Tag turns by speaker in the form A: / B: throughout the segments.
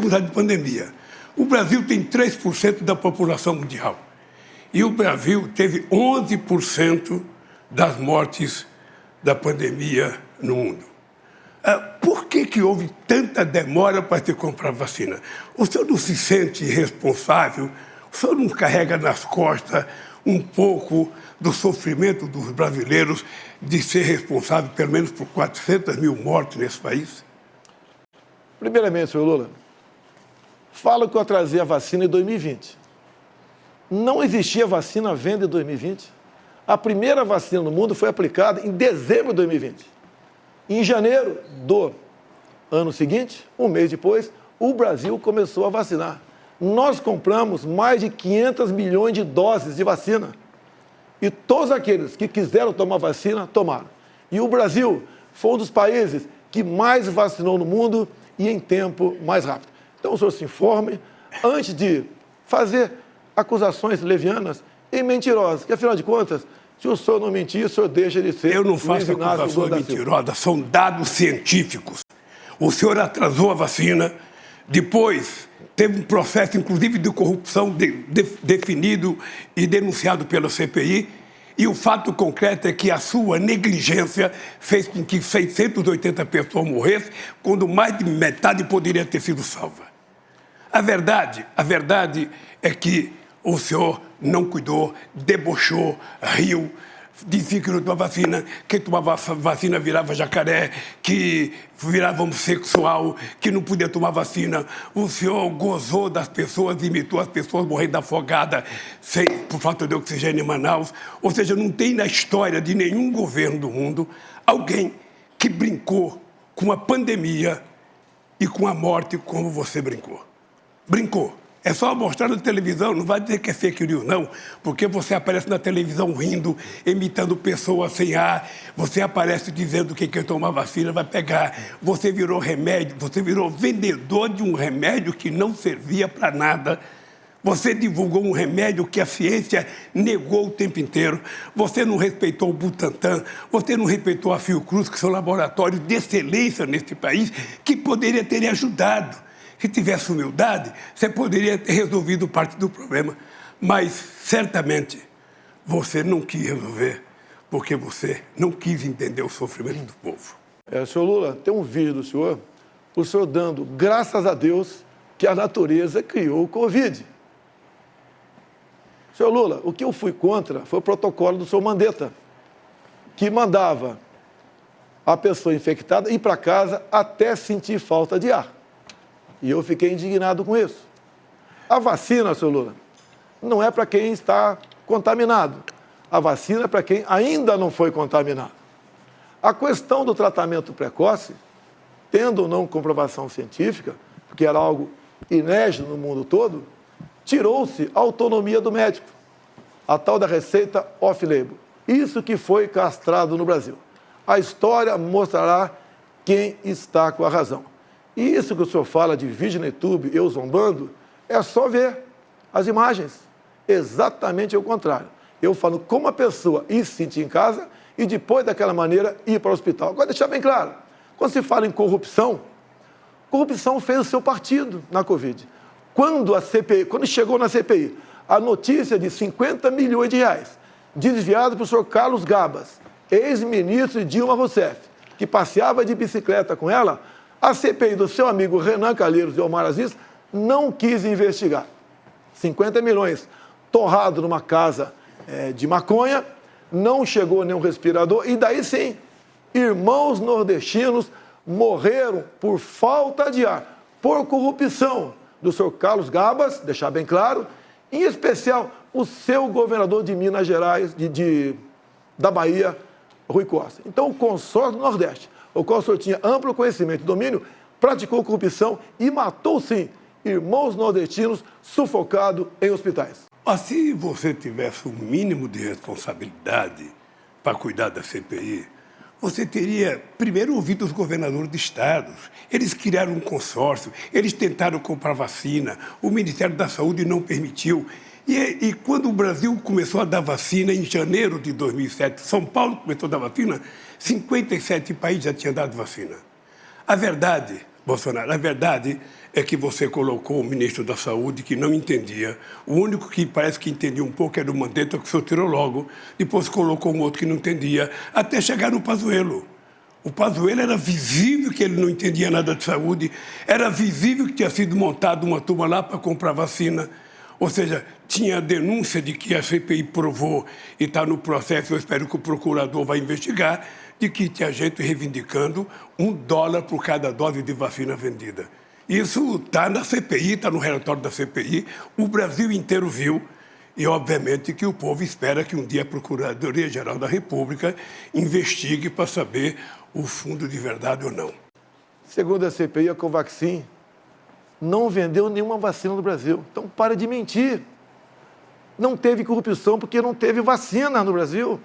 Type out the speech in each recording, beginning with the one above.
A: temos a de pandemia. O Brasil tem 3% da população mundial. E o Brasil teve 11% das mortes da pandemia no mundo. Por que houve tanta demora para se comprar vacina? O senhor não se sente responsável? O senhor não carrega nas costas um pouco do sofrimento dos brasileiros de ser responsável, pelo menos, por 400 mil mortes nesse país?
B: Primeiramente, senhor Lula, fala que eu atrasei a vacina em 2020. Não existia vacina à venda em 2020. A primeira vacina no mundo foi aplicada em dezembro de 2020. Em janeiro do ano seguinte, um mês depois, o Brasil começou a vacinar. Nós compramos mais de 500 milhões de doses de vacina. E todos aqueles que quiseram tomar vacina, tomaram. E o Brasil foi um dos países que mais vacinou no mundo e em tempo mais rápido. Então, o senhor se informe antes de fazer acusações levianas e mentirosas, que, afinal de contas, se o senhor não mentir, o senhor deixa de ser...
A: Eu não faço acusações mentirosas, são dados científicos. O senhor atrasou a vacina, depois teve um processo, inclusive, de corrupção definido e denunciado pela CPI, e o fato concreto é que a sua negligência fez com que 680 pessoas morressem, quando mais de metade poderia ter sido salva. A verdade é que o senhor não cuidou, debochou, riu, dizia que não tomava vacina, quem tomava vacina virava jacaré, que virava homossexual, que não podia tomar vacina. O senhor gozou das pessoas, imitou as pessoas morrendo afogada por falta de oxigênio em Manaus. Ou seja, não tem na história de nenhum governo do mundo alguém que brincou com a pandemia e com a morte como você brincou. Brincou. É só mostrar na televisão, não vai dizer que é fake news, não, porque você aparece na televisão rindo, imitando pessoas sem ar, você aparece dizendo que quem tomar vacina vai pegar, você virou remédio, você virou vendedor de um remédio que não servia para nada, você divulgou um remédio que a ciência negou o tempo inteiro, você não respeitou o Butantan, você não respeitou a Fiocruz, que são laboratórios de excelência neste país, que poderia ter ajudado. Se tivesse humildade, você poderia ter resolvido parte do problema. Mas, certamente, você não quis resolver, porque você não quis entender o sofrimento do povo.
B: Senhor Lula, tem um vídeo do senhor, o senhor dando graças a Deus que a natureza criou o Covid. Senhor Lula, o que eu fui contra foi o protocolo do senhor Mandetta, que mandava a pessoa infectada ir para casa até sentir falta de ar. E eu fiquei indignado com isso. A vacina, senhor Lula, não é para quem está contaminado. A vacina é para quem ainda não foi contaminado. A questão do tratamento precoce, tendo ou não comprovação científica, porque era algo inédito no mundo todo, tirou-se a autonomia do médico, a tal da receita off-label. Isso que foi castrado no Brasil. A história mostrará quem está com a razão. E isso que o senhor fala de vídeo no YouTube, eu zombando, é só ver as imagens. Exatamente o contrário. Eu falo como a pessoa ir se sentir em casa e depois daquela maneira ir para o hospital. Agora, deixar bem claro, quando se fala em corrupção, corrupção fez o seu partido na Covid. Quando chegou na CPI, a notícia de 50 milhões de reais desviado para o senhor Carlos Gabas, ex-ministro de Dilma Rousseff, que passeava de bicicleta com ela, a CPI do seu amigo Renan Calheiros e Omar Aziz não quis investigar. 50 milhões torrado numa casa de maconha, não chegou nenhum respirador, e daí sim, irmãos nordestinos morreram por falta de ar, por corrupção do senhor Carlos Gabas, deixar bem claro, em especial o seu governador de Minas Gerais, da Bahia, Rui Costa. Então, o consórcio do Nordeste, o qual o senhor tinha amplo conhecimento e domínio, praticou corrupção e matou, sim, irmãos nordestinos sufocados em hospitais.
A: Se você tivesse um mínimo de responsabilidade para cuidar da CPI, você teria, primeiro, ouvido os governadores de estados. Eles criaram um consórcio, eles tentaram comprar vacina, o Ministério da Saúde não permitiu. E quando o Brasil começou a dar vacina, em janeiro de 2007, São Paulo começou a dar vacina, 57 países já tinham dado vacina. A verdade, Bolsonaro, a verdade é que você colocou o ministro da Saúde que não entendia. O único que parece que entendia um pouco era o Mandetta, que foi o tirológico. Depois colocou um outro que não entendia, até chegar no Pazuello. O Pazuello era visível que ele não entendia nada de saúde, era visível que tinha sido montada uma turma lá para comprar vacina. Ou seja, tinha a denúncia de que a CPI provou e está no processo, eu espero que o procurador vai investigar, de que tinha gente reivindicando $1 por cada dose de vacina vendida. Isso está na CPI, está no relatório da CPI, o Brasil inteiro viu e, obviamente, que o povo espera que um dia a Procuradoria-Geral da República investigue para saber o fundo de verdade ou não.
B: Segundo a CPI, a Covaxin não vendeu nenhuma vacina no Brasil. Então, para de mentir. Não teve corrupção porque não teve vacina no Brasil.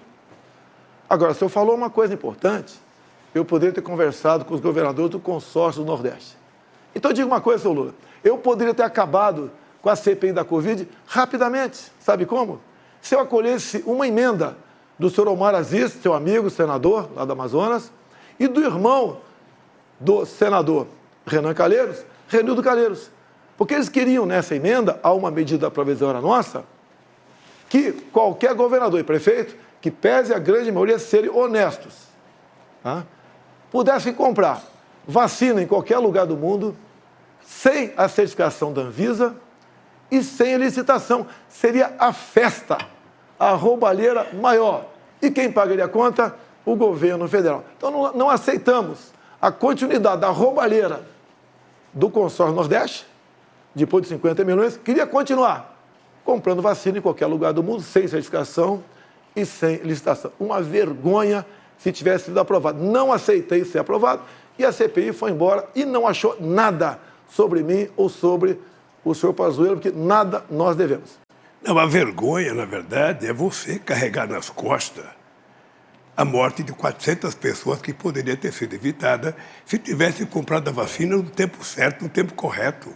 B: Agora, o senhor falou uma coisa importante. Eu poderia ter conversado com os governadores do consórcio do Nordeste. Então, eu digo uma coisa, senhor Lula. Eu poderia ter acabado com a CPI da Covid rapidamente. Sabe como? Se eu acolhesse uma emenda do senhor Omar Aziz, seu amigo, senador, lá do Amazonas, e do irmão do senador Renan Calheiros, Renildo Calheiros. Porque eles queriam, nessa emenda, a uma medida provisória nossa, que qualquer governador e prefeito, que pese a grande maioria serem honestos, tá, pudessem comprar vacina em qualquer lugar do mundo, sem a certificação da Anvisa e sem licitação. Seria a festa, a roubalheira maior. E quem pagaria a conta? O governo federal. Então, não aceitamos a continuidade da roubalheira do consórcio Nordeste, depois de 50 milhões, queria continuar comprando vacina em qualquer lugar do mundo, sem certificação e sem licitação. Uma vergonha se tivesse sido aprovado. Não aceitei ser aprovado e a CPI foi embora e não achou nada sobre mim ou sobre o senhor Pazuello, porque nada nós devemos.
A: Não, a vergonha, na verdade, é você carregar nas costas a morte de 400 pessoas que poderia ter sido evitada se tivesse comprado a vacina no tempo certo, no tempo correto.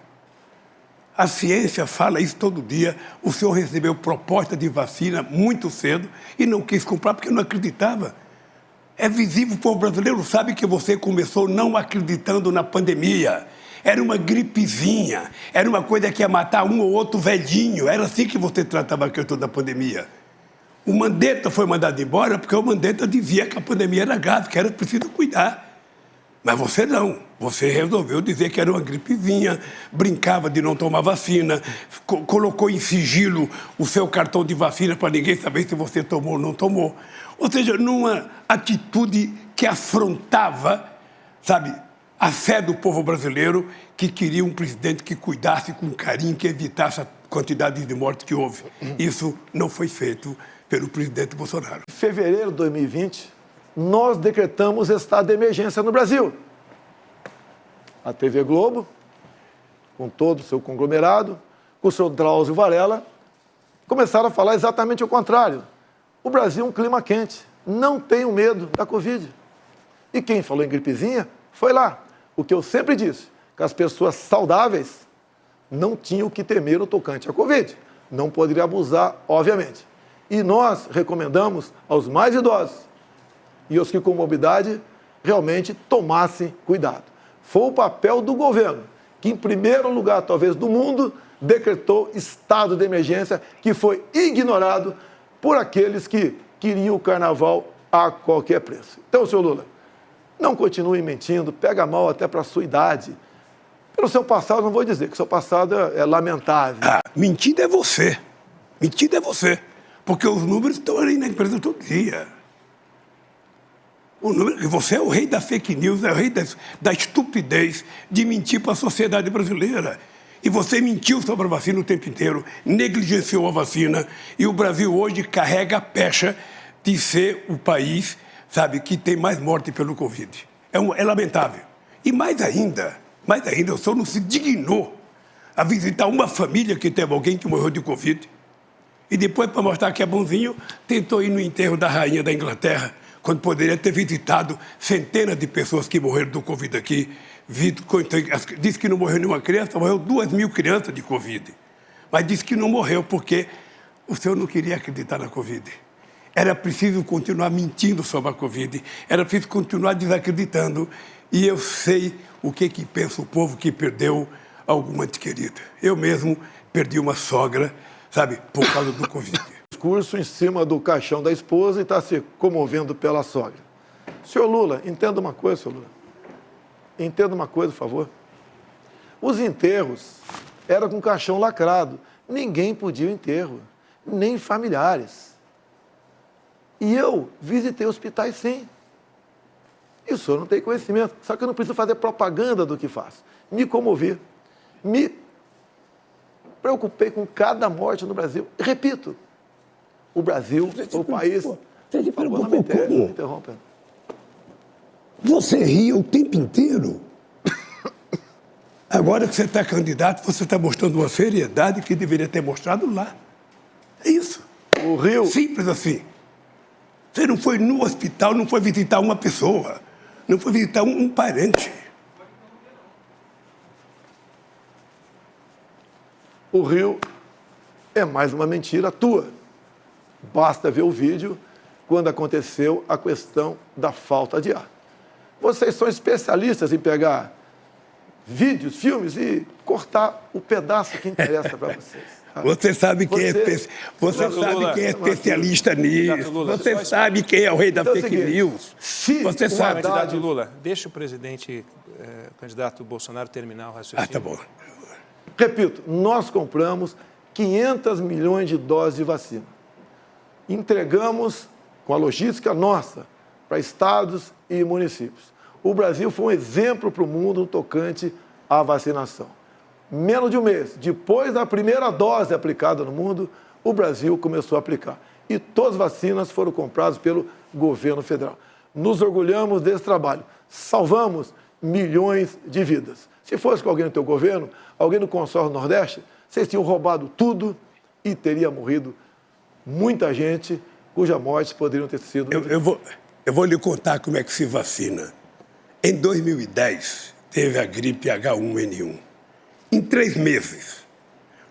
A: A ciência fala isso todo dia. O senhor recebeu proposta de vacina muito cedo e não quis comprar porque não acreditava. É visível, o povo brasileiro sabe que você começou não acreditando na pandemia. Era uma gripezinha, era uma coisa que ia matar um ou outro velhinho. Era assim que você tratava a questão da pandemia. O Mandetta foi mandado embora porque o Mandetta dizia que a pandemia era grave, que era preciso cuidar. Mas você não. Você resolveu dizer que era uma gripezinha, brincava de não tomar vacina, colocou em sigilo o seu cartão de vacina para ninguém saber se você tomou ou não tomou. Ou seja, numa atitude que afrontava, sabe, a fé do povo brasileiro, que queria um presidente que cuidasse com carinho, que evitasse a quantidade de mortes que houve. Isso não foi feito pelo presidente Bolsonaro.
B: Em fevereiro de 2020, nós decretamos estado de emergência no Brasil. A TV Globo, com todo o seu conglomerado, com o senhor Drauzio Varela, começaram a falar exatamente o contrário. O Brasil é um clima quente, não tenham medo da Covid. E quem falou em gripezinha foi lá. O que eu sempre disse, que as pessoas saudáveis não tinham o que temer no tocante à Covid. Não poderia abusar, obviamente. E nós recomendamos aos mais idosos e aos que com morbidade realmente tomassem cuidado. Foi o papel do governo, que em primeiro lugar, talvez, do mundo, decretou estado de emergência, que foi ignorado por aqueles que queriam o carnaval a qualquer preço. Então, senhor Lula, não continue mentindo, pega mal até para a sua idade. Pelo seu passado, não vou dizer que o seu passado é lamentável.
A: Ah, mentira é você. Mentira é você. Porque os números estão ali na empresa todo dia. Você é o rei da fake news, é o rei da estupidez de mentir para a sociedade brasileira. E você mentiu sobre a vacina o tempo inteiro, negligenciou a vacina, e o Brasil hoje carrega a pecha de ser o país, sabe, que tem mais morte pelo Covid. É lamentável. E mais ainda, o senhor não se dignou a visitar uma família que teve alguém que morreu de Covid. E depois, para mostrar que é bonzinho, tentou ir no enterro da rainha da Inglaterra, quando poderia ter visitado centenas de pessoas que morreram do Covid aqui. Disse que não morreu nenhuma criança, morreu 2.000 crianças de Covid. Mas disse que não morreu porque o senhor não queria acreditar na Covid. Era preciso continuar mentindo sobre a Covid, era preciso continuar desacreditando. E eu sei o que pensa o povo que perdeu alguma ente querida. Eu mesmo perdi uma sogra, sabe, por causa do Covid.
B: Discurso em cima do caixão da esposa e está se comovendo pela sogra. Senhor Lula, entenda uma coisa, senhor Lula. Entenda uma coisa, por favor. Os enterros eram com caixão lacrado. Ninguém podia o enterro, nem familiares. E eu visitei hospitais sim. E o senhor não tem conhecimento. Só que eu não preciso fazer propaganda do que faço. Me comovi. Me preocupei com cada morte no Brasil. E repito, o Brasil, o país...
C: Você se preocupou
B: Não me
C: como?
B: interrompa.
C: Você ria o tempo inteiro.
A: Agora que você está candidato, você está mostrando uma seriedade que deveria ter mostrado lá. É isso.
B: O Rio...
A: Simples assim. Você não foi no hospital, não foi visitar uma pessoa, não foi visitar um parente.
B: O Rio é mais uma mentira tua. Basta ver o vídeo quando aconteceu a questão da falta de ar. Vocês são especialistas em pegar vídeos, filmes e cortar o pedaço que interessa para vocês.
A: Você sabe quem é especialista nisso. Você sabe quem é o rei da
B: Então,
A: fake news. Você sabe.
D: Candidato Lula, deixa o presidente, o candidato Bolsonaro terminar o raciocínio.
A: Ah, tá bom.
B: Repito, nós compramos 500 milhões de doses de vacina. Entregamos com a logística nossa para estados e municípios. O Brasil foi um exemplo para o mundo no tocante à vacinação. Menos de um mês, depois da primeira dose aplicada no mundo, o Brasil começou a aplicar. E todas as vacinas foram compradas pelo governo federal. Nos orgulhamos desse trabalho. Salvamos milhões de vidas. Se fosse com alguém no teu governo, alguém no consórcio Nordeste, vocês tinham roubado tudo e teria morrido muita gente cuja morte poderiam ter sido...
A: Eu vou lhe contar como é que se vacina. Em 2010, teve a gripe H1N1. Em 3 meses,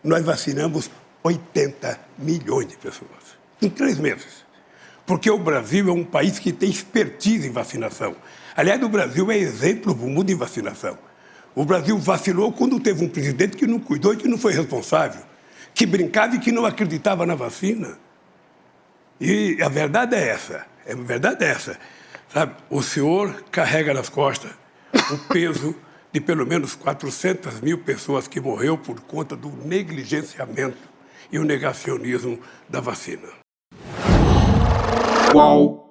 A: nós vacinamos 80 milhões de pessoas. Em 3 meses. Porque o Brasil é um país que tem expertise em vacinação. Aliás, o Brasil é exemplo do mundo em vacinação. O Brasil vacilou quando teve um presidente que não cuidou e que não foi responsável, que brincava e que não acreditava na vacina. E a verdade é essa. A verdade é essa. Sabe, o senhor carrega nas costas o peso de pelo menos 400 mil pessoas que morreu por conta do negligenciamento e o negacionismo da vacina.
E: Qual?